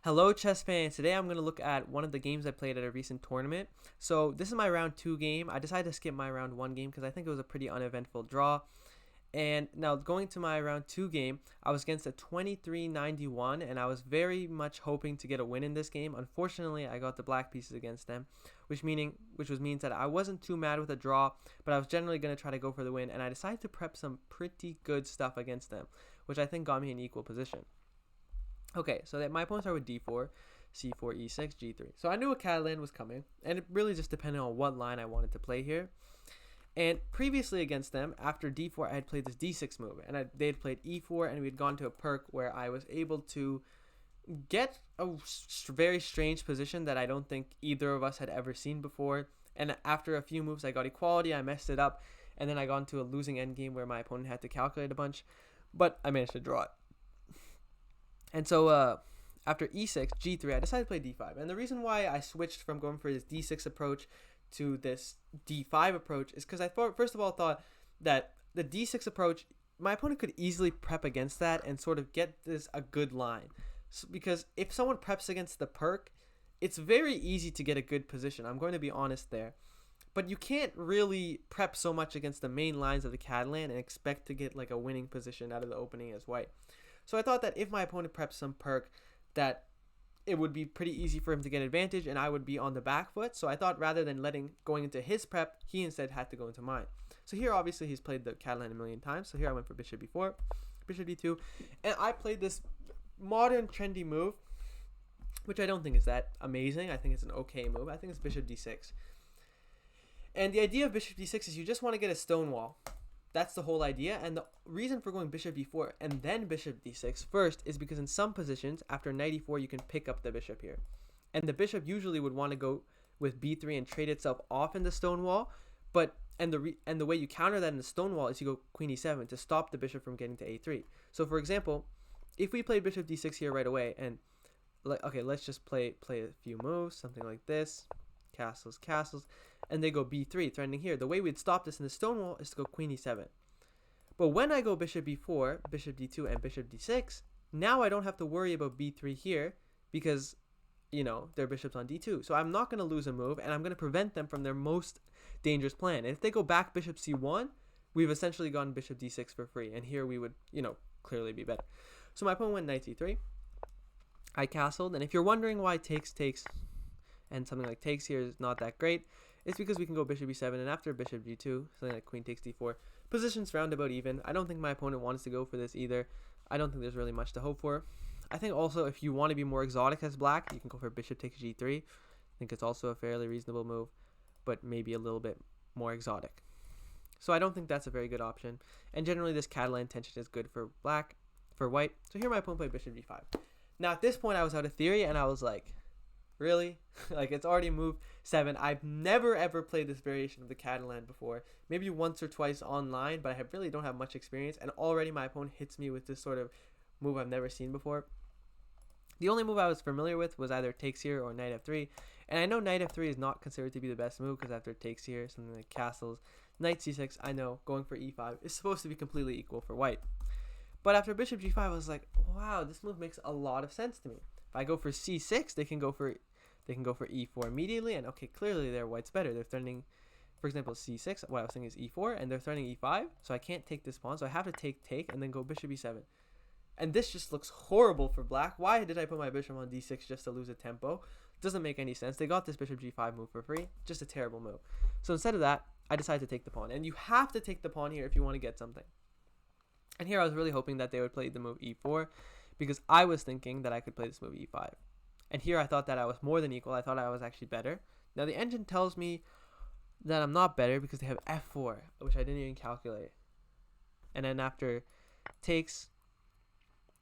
Hello, chess fans. Today I'm going to look at one of the games I played at a recent tournament. So this is my round 2 game. I decided to skip my round 1 game because I think it was a pretty uneventful draw. And now going to my round 2 game, I was against a 2391 and I was very much hoping to get a win in this game. Unfortunately, I got the black pieces against them, which means that I wasn't too mad with a draw, but I was generally going to try to go for the win, and I decided to prep some pretty good stuff against them, which I think got me in equal position. Okay, so that my opponents are with d4, c4, e6, g3. So I knew a Catalan was coming, and it really just depended on what line I wanted to play here. And previously against them, after d4, I had played this d6 move, and they had played e4, and we had gone to a perk where I was able to get a very strange position that I don't think either of us had ever seen before. And after a few moves, I got equality, I messed it up, and then I got into a losing endgame where my opponent had to calculate a bunch, but I managed to draw it. And so after e6, g3, I decided to play d5. And the reason why I switched from going for this d6 approach to this d5 approach is because I first of all thought that the d6 approach, my opponent could easily prep against that and sort of get this a good line. So, because if someone preps against the perk, it's very easy to get a good position. I'm going to be honest there. But you can't really prep so much against the main lines of the Catalan and expect to get like a winning position out of the opening as white. So I thought that if my opponent preps some perk, that it would be pretty easy for him to get advantage and I would be on the back foot. So I thought rather than going into his prep, he instead had to go into mine. So here obviously he's played the Catalan a million times. So here I went for bishop b4, bishop d2, and I played this modern trendy move, which I don't think is that amazing. I think it's an okay move. I think it's bishop d6. And the idea of bishop d6 is you just want to get a stone wall. That's the whole idea, and the reason for going bishop b4 and then bishop d6 first is because in some positions, after knight e4, you can pick up the bishop here. And the bishop usually would want to go with b3 and trade itself off in the stone wall, and the way you counter that in the stone wall is you go queen e7 to stop the bishop from getting to a3. So for example, if we played bishop d6 here right away, and okay, let's just play a few moves, something like this, castles, and they go b3, threatening here. The way we'd stop this in the stone wall is to go queen e7. But when I go bishop b4, bishop d2, and bishop d6, now I don't have to worry about b3 here because, their bishop's on d2. So I'm not going to lose a move, and I'm going to prevent them from their most dangerous plan. And if they go back bishop c1, we've essentially gotten bishop d6 for free, and here we would, clearly be better. So my opponent went knight c3. I castled, and if you're wondering why takes, and something like takes here is not that great, it's because we can go bishop e7, and after bishop g2, something like queen takes d4, position's roundabout even. I don't think my opponent wants to go for this either. I don't think there's really much to hope for. I think also if you want to be more exotic as black, you can go for bishop takes g3. I think it's also a fairly reasonable move, but maybe a little bit more exotic. So I don't think that's a very good option. And generally this Catalan tension is good for white. So here my opponent played bishop g5. Now at this point I was out of theory and I was like, really? Like, it's already move 7. I've never ever played this variation of the Catalan before. Maybe once or twice online, but I really don't have much experience. And already my opponent hits me with this sort of move I've never seen before. The only move I was familiar with was either takes here or knight f3. And I know knight f3 is not considered to be the best move because after takes here, something like castles, knight c6, I know going for e5 is supposed to be completely equal for white. But after bishop g5, I was like, wow, this move makes a lot of sense to me. If I go for c6, they can go for e4 immediately, and okay, clearly their white's better. They're threatening, for example, c6. What I was thinking is e4, and they're threatening e5, so I can't take this pawn, so I have to take, and then go bishop e7. And this just looks horrible for black. Why did I put my bishop on d6 just to lose a tempo? Doesn't make any sense. They got this bishop g5 move for free. Just a terrible move. So instead of that, I decided to take the pawn, and you have to take the pawn here if you want to get something. And here I was really hoping that they would play the move e4, because I was thinking that I could play this move e5. And here I thought that I was more than equal. I thought I was actually better. Now the engine tells me that I'm not better because they have f4, which I didn't even calculate. And then after takes,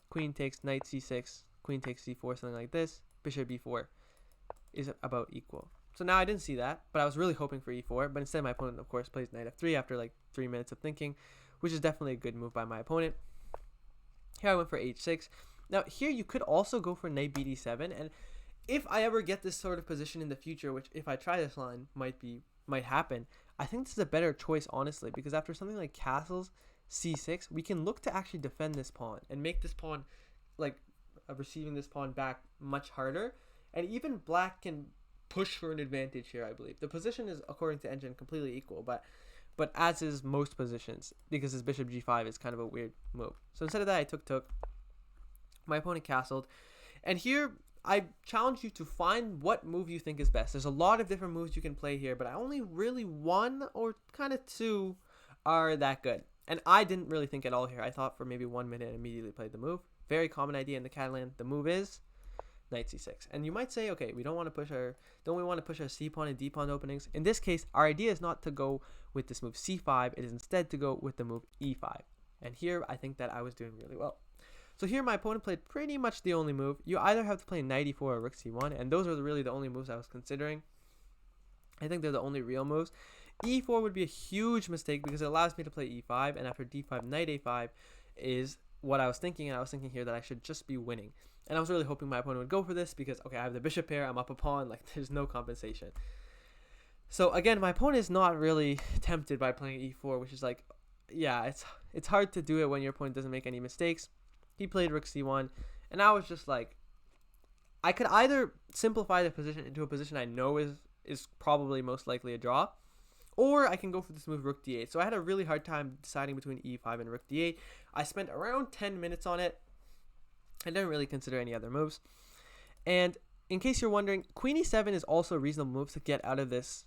queen takes, knight c6, queen takes c4, something like this, bishop b4 is about equal. So now I didn't see that, but I was really hoping for e4. But instead my opponent, of course, plays knight f3 after like 3 minutes of thinking, which is definitely a good move by my opponent. Here I went for h6. Now here you could also go for knight bd7, and if I ever get this sort of position in the future, which if I try this line might happen, I think this is a better choice honestly, because after something like castles c6, we can look to actually defend this pawn and make this pawn like receiving this pawn back much harder, and even black can push for an advantage here. I believe the position is, according to Engine, completely equal, but as is most positions, because his bishop g5 is kind of a weird move. So instead of that, I took. My opponent castled, and here I challenge you to find what move you think is best. There's a lot of different moves you can play here, but only really one or kind of two are that good. And I didn't really think at all here. I thought for maybe 1 minute and immediately played the move. Very common idea in the Catalan. The move is knight c6. And you might say, okay, we don't want to push our c pawn and d pawn openings. In this case, our idea is not to go with this move c5. It is instead to go with the move e5. And here I think that I was doing really well. So here my opponent played pretty much the only move. You either have to play knight e4 or rook c1, and those are really the only moves I was considering. I think they're the only real moves. e4 would be a huge mistake because it allows me to play e5, and after d5, knight a5 is what I was thinking, and I was thinking here that I should just be winning. And I was really hoping my opponent would go for this because, okay, I have the bishop pair, I'm up a pawn, like there's no compensation. So again, my opponent is not really tempted by playing e4, which is like, yeah, it's hard to do it when your opponent doesn't make any mistakes. He played rook c1, and I was just like, I could either simplify the position into a position I know is probably most likely a draw, or I can go for this move rook d8. So I had a really hard time deciding between e5 and rook d8. I spent around 10 minutes on it. I didn't really consider any other moves. And in case you're wondering, queen e7 is also a reasonable move to get out of this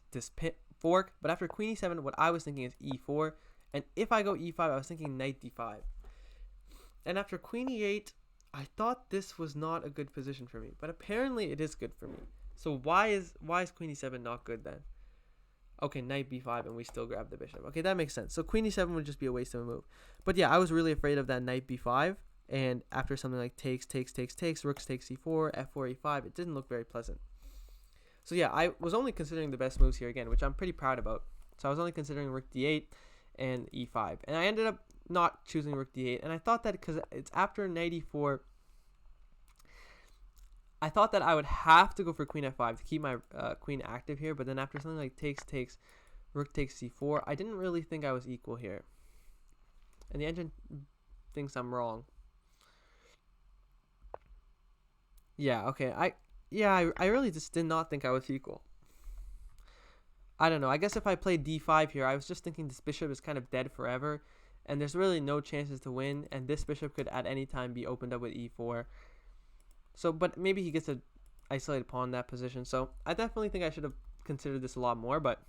fork, but after queen e7, what I was thinking is e4, and if I go e5, I was thinking knight d5. And after queen e8, I thought this was not a good position for me, but apparently it is good for me. So why is queen e7 not good then? Okay, knight b5, and we still grab the bishop. Okay, that makes sense. So queen e7 would just be a waste of a move. But yeah, I was really afraid of that knight b5, and after something like takes, rooks takes c4, f4, e5, it didn't look very pleasant. So yeah, I was only considering the best moves here again, which I'm pretty proud about. So I was only considering rook d8 and e5, and I ended up not choosing rook d8, and I thought that because it's after knight e4, I thought that I would have to go for queen f5 to keep my queen active here, but then after something like takes, rook takes c4, I didn't really think I was equal here, and the engine thinks I'm wrong. Yeah, okay, I really just did not think I was equal. I don't know, I guess if I played d5 here, I was just thinking this bishop is kind of dead forever, and there's really no chances to win, and this bishop could at any time be opened up with e4. So, but maybe he gets an isolated pawn in that position. So I definitely think I should have considered this a lot more, but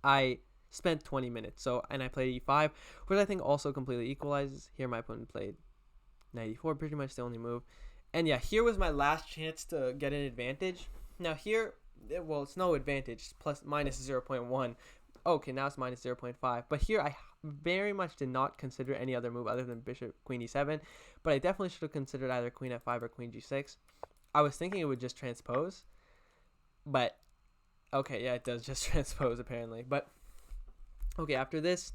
I spent 20 minutes. So, and I played e5, which I think also completely equalizes. Here my opponent played knight e4, pretty much the only move. And yeah, here was my last chance to get an advantage. Now here, well, it's no advantage, plus minus 0.1. Okay, now it's minus 0.5. But here I very much did not consider any other move other than bishop queen e7. But I definitely should have considered either queen f5 or queen g6. I was thinking it would just transpose. But, okay, yeah, it does just transpose apparently. But, okay, after this,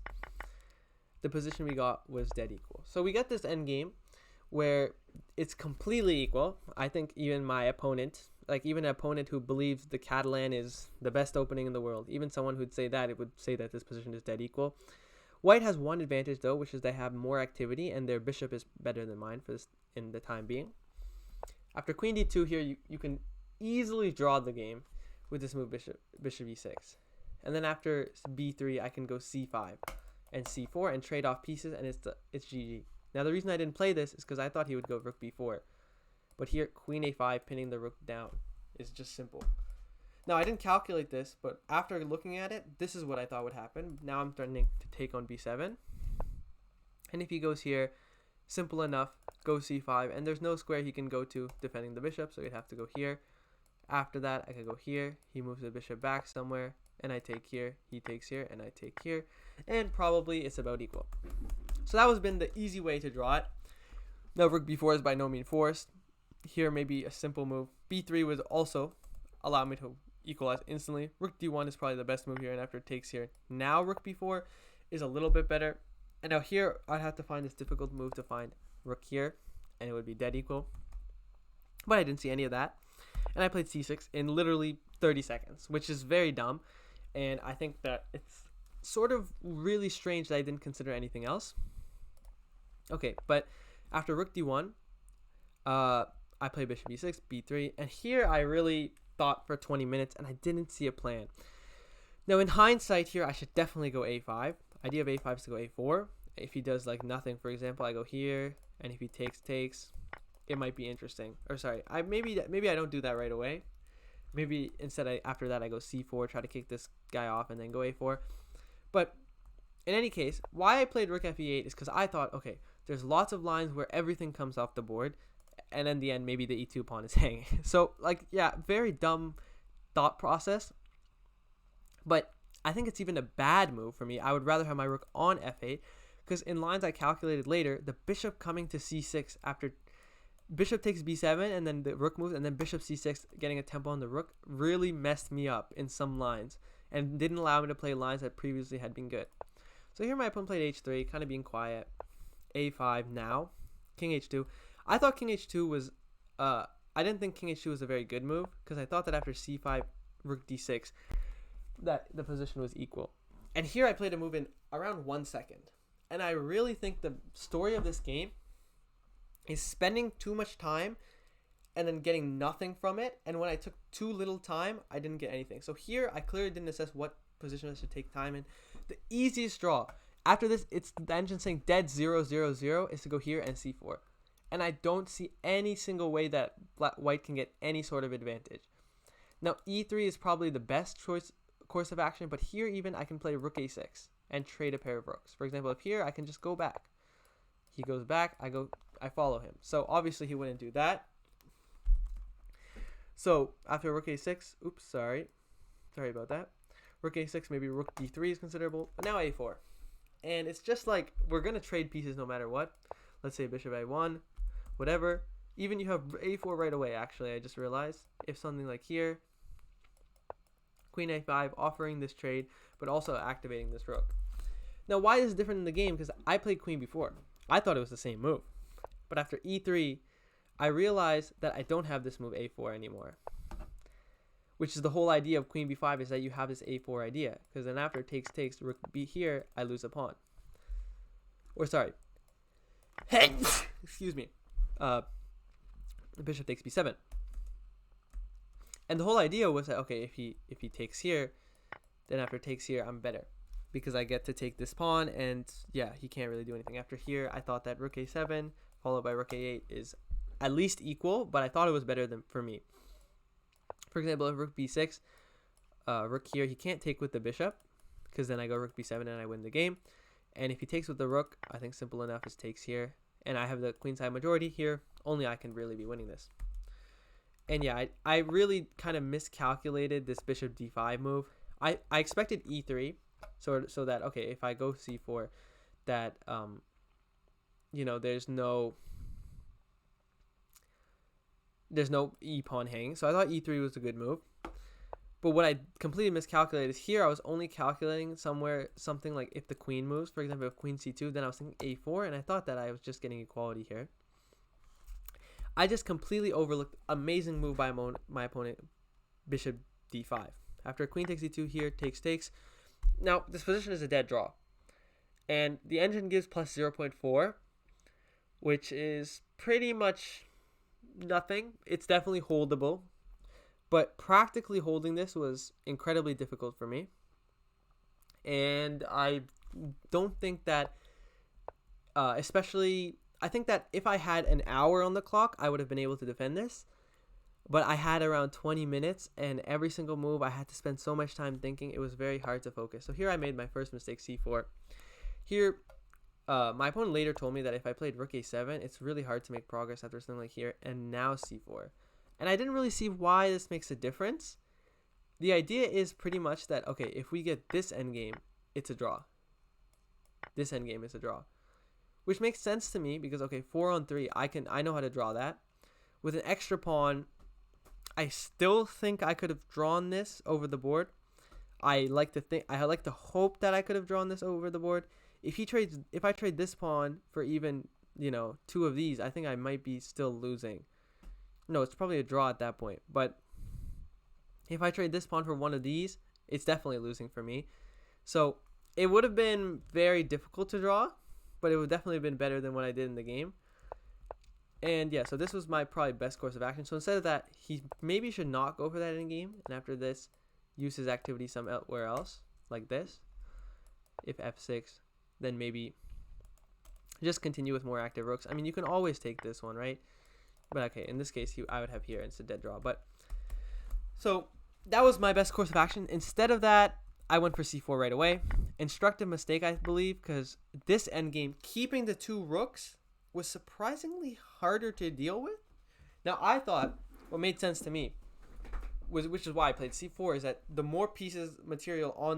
the position we got was dead equal. So we get this endgame where it's completely equal. I think even my opponent, like even an opponent who believes the Catalan is the best opening in the world, even someone who'd say that, it would say that this position is dead equal. White has one advantage though, which is they have more activity and their bishop is better than mine for this in the time being. After queen d2 here, you can easily draw the game with this move bishop e6. And then after b3, I can go c5 and c4 and trade off pieces, and it's GG. Now the reason I didn't play this is because I thought he would go rook b4. But here, queen a5, pinning the rook down is just simple. Now, I didn't calculate this, but after looking at it, this is what I thought would happen. Now I'm threatening to take on b7. And if he goes here, simple enough, go c5. And there's no square he can go to defending the bishop, so he'd have to go here. After that, I could go here. He moves the bishop back somewhere, and I take here. He takes here, and I take here. And probably it's about equal. So that was been the easy way to draw it. Now, rook b4 is by no means forced. Here, maybe a simple move. b3 would also allow me to equalize instantly. Rook d1 is probably the best move here, and after it takes here. Now, rook b4 is a little bit better. And now here, I'd have to find this difficult move to find rook here, and it would be dead equal. But I didn't see any of that. And I played c6 in literally 30 seconds, which is very dumb. And I think that it's sort of really strange that I didn't consider anything else. Okay, but after rook d1, I play bishop e6, b3, and here I really thought for 20 minutes and I didn't see a plan. Now in hindsight here, I should definitely go a5. Idea of a5 is to go a4. If he does like nothing, for example, I go here, and if he takes, it might be interesting. Or sorry, maybe I don't do that right away. Maybe instead after that I go c4, try to kick this guy off, and then go a4. But in any case, why I played rook fe8 is because I thought, okay, there's lots of lines where everything comes off the board, and in the end, maybe the e2 pawn is hanging. So, like, yeah, very dumb thought process. But I think it's even a bad move for me. I would rather have my rook on f8, because in lines I calculated later, the bishop coming to c6 after bishop takes b7, and then the rook moves, and then bishop c6 getting a tempo on the rook really messed me up in some lines, and didn't allow me to play lines that previously had been good. So here my opponent played h3, kind of being quiet. a5 now. King h2. I thought king h2 was... I didn't think king h2 was a very good move, because I thought that after c5, rook d6, that the position was equal. And here I played a move in around 1 second. And I really think the story of this game is spending too much time and then getting nothing from it. And when I took too little time, I didn't get anything. So here, I clearly didn't assess what position I should take time in. The easiest draw. After this, it's the engine saying dead 0-0-0 is to go here and c4. And I don't see any single way that white can get any sort of advantage. Now, e3 is probably the best course of action, but here even I can play rook a6 and trade a pair of rooks. For example, up here, I can just go back. He goes back, I follow him. So obviously he wouldn't do that. So after rook a6, oops, sorry about that. Rook a6, maybe rook d3 is considerable. But now a4. And it's just like, we're going to trade pieces no matter what. Let's say bishop a1, whatever. Even you have a4 right away, actually, I just realized. If something like here, queen a5, offering this trade, but also activating this rook. Now, why is this different in the game? Because I played queen before. I thought it was the same move. But after e3, I realized that I don't have this move a4 anymore. Which is the whole idea of queen b5, is that you have this a4 idea. Because then after takes, rook b here, I lose a pawn. Or sorry. Excuse me. The bishop takes b7. And the whole idea was that, okay, if he takes here, then after takes here, I'm better. Because I get to take this pawn, and yeah, he can't really do anything. After here, I thought that rook a7, followed by rook a8 is at least equal, but I thought it was better than for me. For example, if rook b6, rook here, he can't take with the bishop, because then I go rook b7 and I win the game. And if he takes with the rook, I think simple enough is takes here. And I have the queenside majority here. Only I can really be winning this. And yeah, I really kind of miscalculated this bishop d5 move. I expected e3, so that, okay, if I go c4, that, you know, there's no e pawn hanging. So I thought e3 was a good move. But what I completely miscalculated is here I was only calculating something like if the queen moves. For example, if queen c2, then I was thinking a4, and I thought that I was just getting equality here. I just completely overlooked amazing move by my opponent, bishop d5. After queen takes e2 here, takes. Now, this position is a dead draw. And the engine gives plus 0.4, which is pretty much nothing. It's definitely holdable. But practically holding this was incredibly difficult for me. And I don't think that, especially, I think that if I had an hour on the clock, I would have been able to defend this. But I had around 20 minutes, and every single move, I had to spend so much time thinking, it was very hard to focus. So here I made my first mistake, c4. Here, my opponent later told me that if I played rook a7, it's really hard to make progress after something like here, and now c4. And I didn't really see why this makes a difference. The idea is pretty much that, okay, if we get this endgame, it's a draw. This endgame is a draw. Which makes sense to me because, okay, 4 on 3, I know how to draw that. With an extra pawn, I still think I could have drawn this over the board. I like to hope that I could have drawn this over the board. If I trade this pawn for even, you know, 2 of these, I think I might be still losing. No, it's probably a draw at that point. But if I trade this pawn for 1 of these, it's definitely losing for me. So it would have been very difficult to draw, but it would definitely have been better than what I did in the game. And yeah, so this was my probably best course of action. So instead of that, he maybe should not go for that in game. And after this, use his activity somewhere else, like this. If f6, then maybe just continue with more active rooks. I mean, you can always take this one, right? But okay, in this case, I would have here instead dead draw. But so that was my best course of action. Instead of that, I went for c4 right away. Instructive mistake, I believe, because this endgame, keeping the 2 rooks was surprisingly harder to deal with. Now, I thought what made sense to me was, which is why I played c4, is that the more pieces material on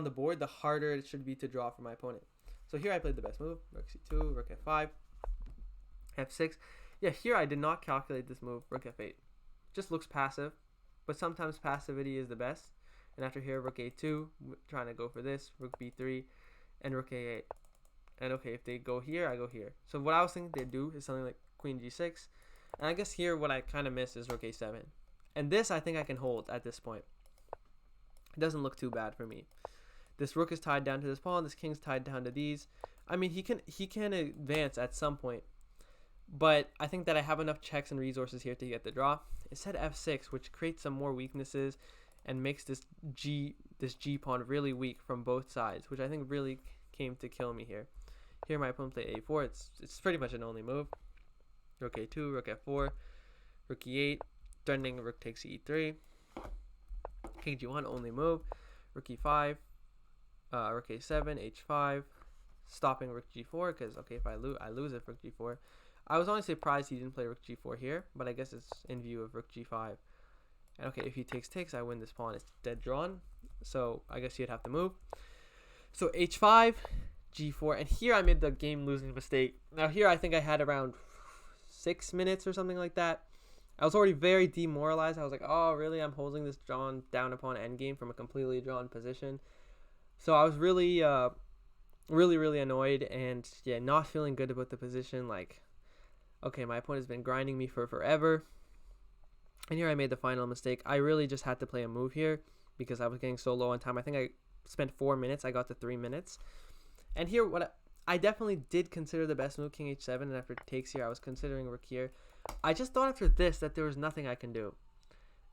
the board, the harder it should be to draw for my opponent. So here I played the best move: rook c2, rook f5, f6. Yeah, here I did not calculate this move, rook f8. Just looks passive, but sometimes passivity is the best. And after here, rook a2, trying to go for this, rook b3, and rook a8. And okay, if they go here, I go here. So what I was thinking they'd do is something like queen g6. And I guess here what I kind of miss is rook a7. And this I think I can hold at this point. It doesn't look too bad for me. This rook is tied down to this pawn. This king's tied down to these. I mean, he can advance at some point. But I think that I have enough checks and resources here to get the draw. Instead f6, which creates some more weaknesses and makes this G pawn really weak from both sides, which I think really came to kill me here. Here my opponent played a4. It's pretty much an only move. Rook a2, rook f4, rook e8, threatening rook takes e3. King g1, only move. Rook e5, rook a7, h5, stopping rook g4, because okay, if I lose it, rook g4. I was only surprised he didn't play rook g4 here, but I guess it's in view of rook g5. And okay, if he takes, I win this pawn. It's dead drawn, so I guess he'd have to move. So h5, g4, and here I made the game-losing mistake. Now here I think I had around 6 minutes or something like that. I was already very demoralized. I was like, oh, really? I'm holding this drawn down upon endgame from a completely drawn position. So I was really, really annoyed and, yeah, not feeling good about the position. Like, okay, my opponent has been grinding me for forever. And here I made the final mistake. I really just had to play a move here because I was getting so low on time. I think I spent 4 minutes. I got to 3 minutes. And here, I definitely did consider the best move, king h7. And after it takes here, I was considering rook here. I just thought after this that there was nothing I can do.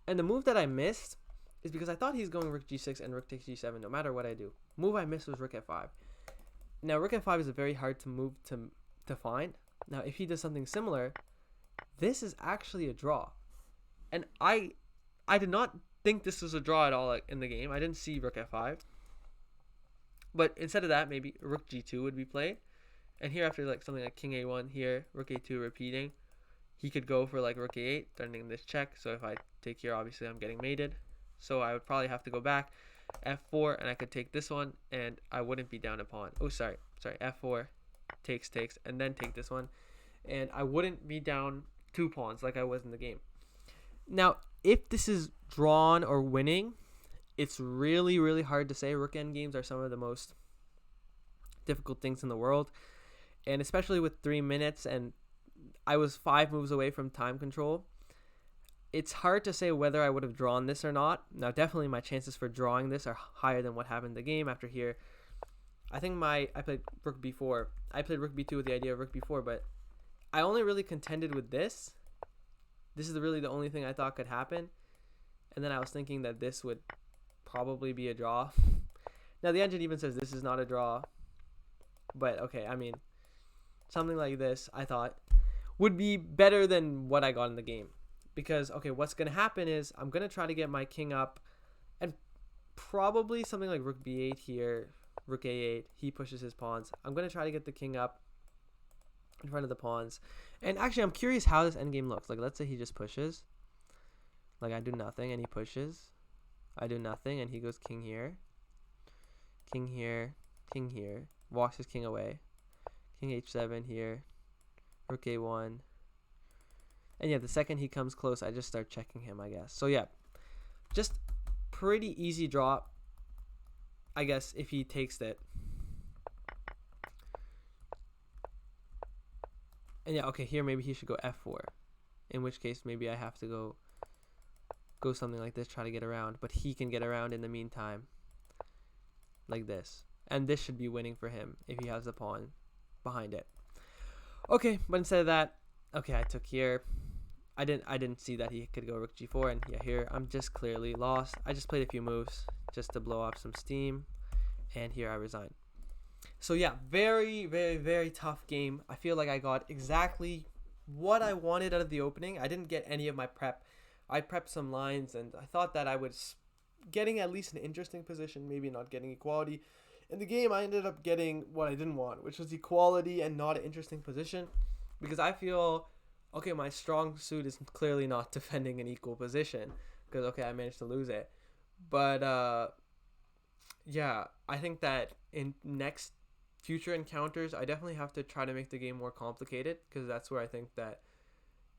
And the move that I missed is because I thought he's going rook g6 and rook takes g7 no matter what I do. Move I missed was rook f5. Now, rook f5 is a very hard to move to find. Now, if he does something similar, this is actually a draw. And I did not think this was a draw at all in the game. I didn't see rook f5. But instead of that, maybe rook g2 would be played. And here after like something like king a1 here, rook a2 repeating, he could go for like rook a8, threatening this check. So if I take here, obviously I'm getting mated. So I would probably have to go back f4, and I could take this one, and I wouldn't be down a pawn. Oh, sorry, f4, takes, and then take this one. And I wouldn't be down 2 pawns like I was in the game. Now, if this is drawn or winning, it's really hard to say. Rook endgames are some of the most difficult things in the world. And especially with 3 minutes, and I was 5 moves away from time control, it's hard to say whether I would have drawn this or not. Now, definitely my chances for drawing this are higher than what happened in the game. After here, I think I played rook b4. I played rook b2 with the idea of rook b4, but I only really contended with this. This is really the only thing I thought could happen. And then I was thinking that this would probably be a draw. Now, the engine even says this is not a draw. But, okay, I mean, something like this, I thought, would be better than what I got in the game. Because, okay, what's going to happen is I'm going to try to get my king up. And probably something like rook b8 here, rook a8. He pushes his pawns. I'm going to try to get the king up in front of the pawns. And actually, I'm curious how this endgame looks. Like, let's say he just pushes. Like, I do nothing, and he pushes. I do nothing, and he goes king here. King here. King here. Walks his king away. King h7 here. Rook a1. And yeah, the second he comes close, I just start checking him, I guess. So yeah, just pretty easy draw, I guess, if he takes it. And yeah, okay, here maybe he should go f4. In which case, maybe I have to go something like this, try to get around. But he can get around in the meantime. Like this. And this should be winning for him if he has the pawn behind it. Okay, but instead of that, Okay, I took here. I didn't see that he could go rook g4, and yeah, here I'm just clearly lost. I just played a few moves just to blow off some steam, and here I resign. So yeah, very, very, very tough game. I feel like I got exactly what I wanted out of the opening. I didn't get any of my prep. I prepped some lines, and I thought that I was getting at least an interesting position, maybe not getting equality. In the game, I ended up getting what I didn't want, which was equality and not an interesting position, because I feel, okay, my strong suit is clearly not defending an equal position, because, okay, I managed to lose it. But, yeah, I think that in next future encounters, I definitely have to try to make the game more complicated, because that's where I think that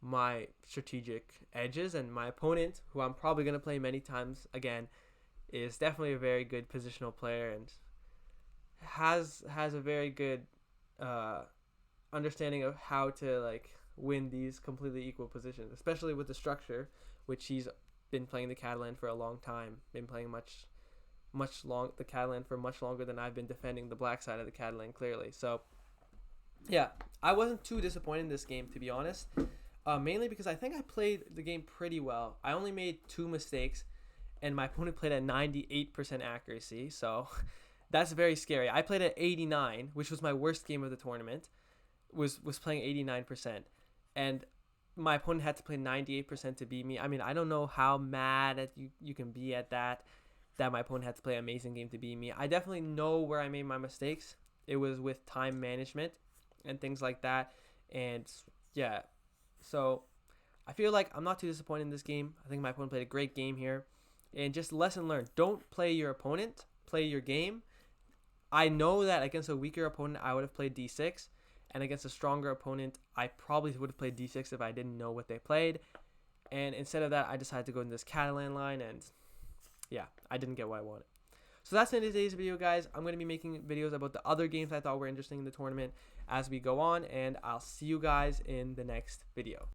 my strategic edges, and my opponent, who I'm probably going to play many times again, is definitely a very good positional player, and has a very good uh, understanding of how to like win these completely equal positions, especially with the structure, which he's been playing the Catalan for a long time, been playing the Catalan for much longer than I've been defending the black side of the Catalan, clearly. So yeah, I wasn't too disappointed in this game, to be honest. Mainly because I think I played the game pretty well. I only made 2 mistakes, and my opponent played at 98% accuracy. So that's very scary. I played at 89, which was my worst game of the tournament. Was playing 89%, and my opponent had to play 98% to beat me. I mean, I don't know how mad at you can be at that my opponent had to play an amazing game to beat me. I definitely know where I made my mistakes. It was with time management and things like that. And yeah, so I feel like I'm not too disappointed in this game. I think my opponent played a great game here. And just lesson learned, don't play your opponent, play your game. I know that against a weaker opponent, I would have played d6. And against a stronger opponent, I probably would have played d6 if I didn't know what they played. And instead of that, I decided to go in this Catalan line, and yeah, I didn't get what I wanted. So that's the end of today's video, guys. I'm going to be making videos about the other games I thought were interesting in the tournament as we go on, and I'll see you guys in the next video.